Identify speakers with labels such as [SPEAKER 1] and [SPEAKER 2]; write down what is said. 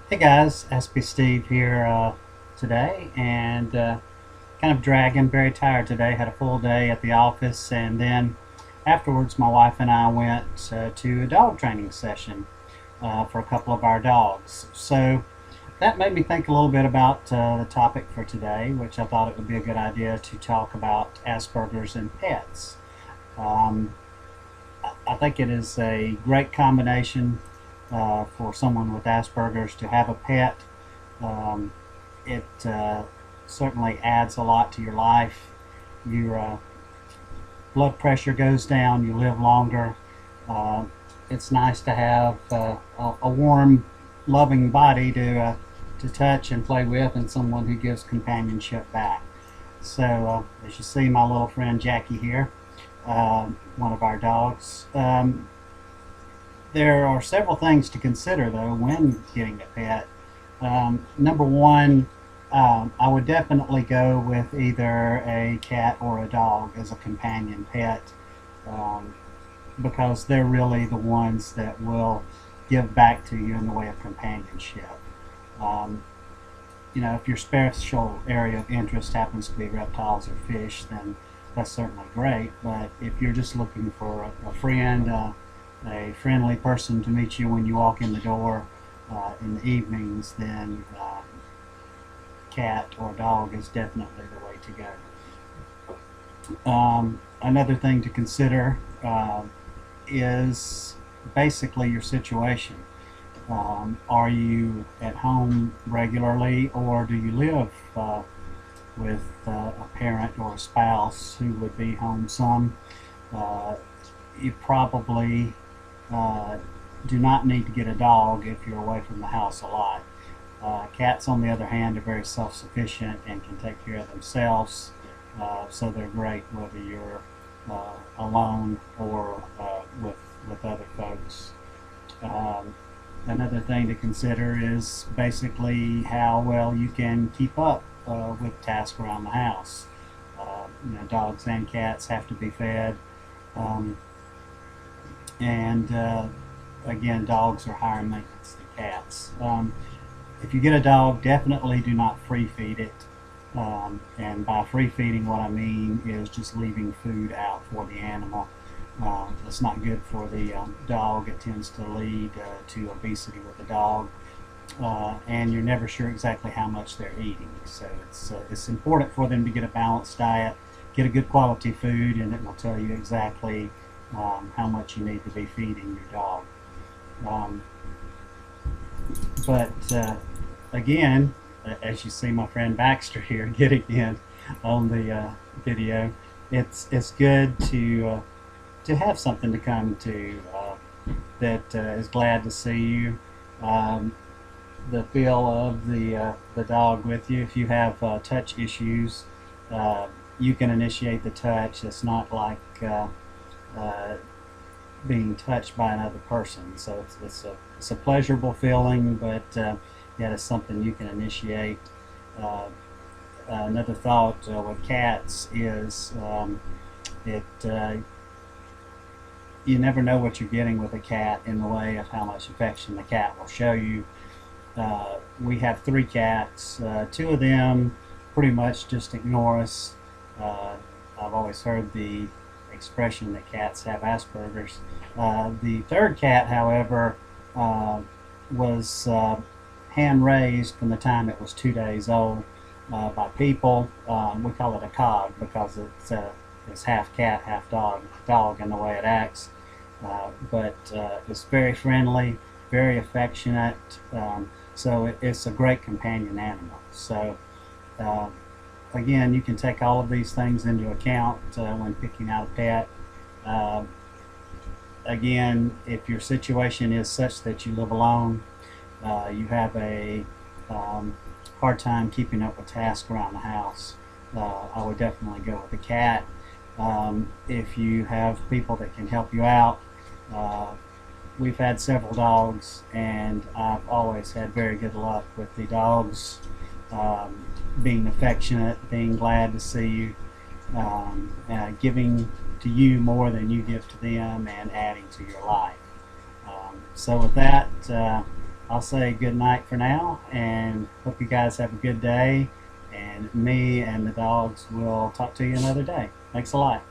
[SPEAKER 1] Hey guys, SB Steve here today, and kind of dragging, very tired today. Had a full day at the office, and then afterwards, my wife and I went to a dog training session for a couple of our dogs. So that made me think a little bit about the topic for today, which I thought it would be a good idea to talk about Asperger's and pets. Um, I think it is a great combination for someone with Asperger's to have a pet. Um, it certainly adds a lot to your life. Your blood pressure goes down, you live longer. Uh, it's nice to have a warm, loving body to touch and play with, and someone who gives companionship back. So, as you see, my little friend Jackie here, one of our dogs. There are several things to consider, though, when getting a pet. Number one, I would definitely go with either a cat or a dog as a companion pet um, because they're really the ones that will give back to you in the way of companionship. Um, if your special area of interest happens to be reptiles or fish, then that's certainly great. But if you're just looking for a friend, a friendly person to meet you when you walk in the door in the evenings, then cat or dog is definitely the way to go. Another thing to consider is basically your situation. Are you at home regularly, or do you live with a parent or a spouse who would be home some? You probably do not need to get a dog if you're away from the house a lot. Cats, on the other hand, are very self-sufficient and can take care of themselves, so they're great whether you're alone or with other folks. Another thing to consider is basically how well you can keep up with tasks around the house. Dogs and cats have to be fed, and again, dogs are higher maintenance than cats. If you get a dog, definitely do not free feed it. And by free feeding, what I mean is just leaving food out for the animal. It's not good for the dog. It tends to lead to obesity with the dog. And you're never sure exactly how much they're eating. So it's important for them to get a balanced diet, get a good quality food, and it will tell you exactly how much you need to be feeding your dog. But again, as you see my friend Baxter here getting in on the video, it's good to have something to come to that is glad to see you. The feel of the dog with you. If you have touch issues, you can initiate the touch. It's not like being touched by another person. So it's a pleasurable feeling, but yet it's something you can initiate. Another thought with cats is it you never know what you're getting with a cat in the way of how much affection the cat will show you. We have 3 cats. 2 of them pretty much just ignore us. I've always heard the expression that cats have Aspergers. The 3rd cat, however, was hand raised from the time it was 2 days old by people. We call it a cog because it's half cat, half dog in the way it acts. But it's very friendly, very affectionate. So it's a great companion animal. So again, you can take all of these things into account when picking out a pet. Again, if your situation is such that you live alone, you have a hard time keeping up with tasks around the house, I would definitely go with a cat. If you have people that can help you out, we've had several dogs, and I've always had very good luck with the dogs being affectionate, being glad to see you, giving to you more than you give to them, and adding to your life. So with that, I'll say good night for now, and hope you guys have a good day. And me and the dogs will talk to you another day. Thanks a lot.